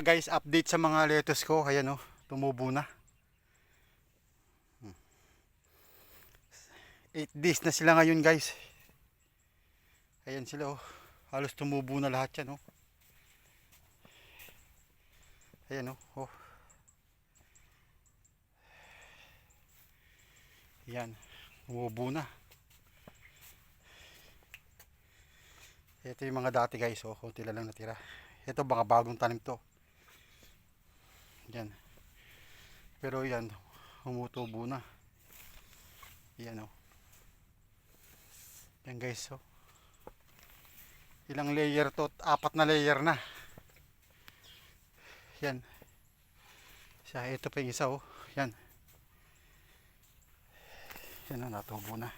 guys, update sa mga lettuce ko. Ayan oh, tumubo na. 8 days na sila ngayon guys. Ayan sila oh. Halos tumubo na lahat yan oh. Ayan oh. Oh. Ayan. Tumubo na. Ito yung mga dati guys oh. Kunti lang natira. Ito baka bagong tanim to. Ayan. Pero yan. Humutubo na. Ayan oh. Yan guys oh. Ilang layer to? 4 na layer na. Yan. Siya, ito pa yung isa oh. Yan. Yan oh, natubo na.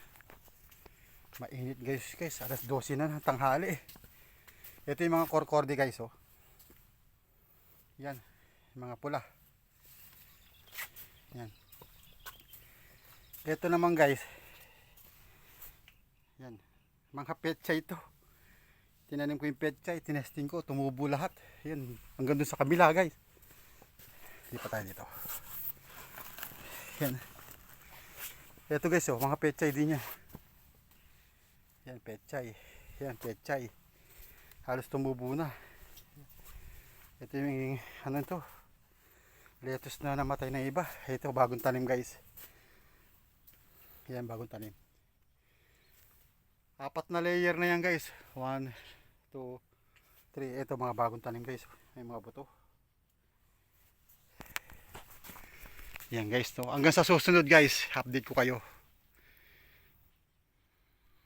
Mainit guys, alas 12 na ng tanghali eh. Ito yung mga korkorde guys oh. Yan, yung mga pula. Yan. Ito naman guys. Yan, mga pechay ito. Tinanim ko yung pechay, tinesting ko, tumubo lahat. Yan, hanggang dun sa kabila guys. Lipat tayo dito. Yan. Ito guys oh, mga pechay din yan. Yan, pechay. Yan, pechay. Halos tumubo na. Ito yung, ano ito? Lettuce na namatay na iba. Ito, bagong tanim guys. Yan, bagong tanim. 4 na layer na yan guys. 1, 2, 3. Ito mga bagong tanim guys. May mga buto. Yan guys. No? Hanggang sa susunod guys. Update ko kayo.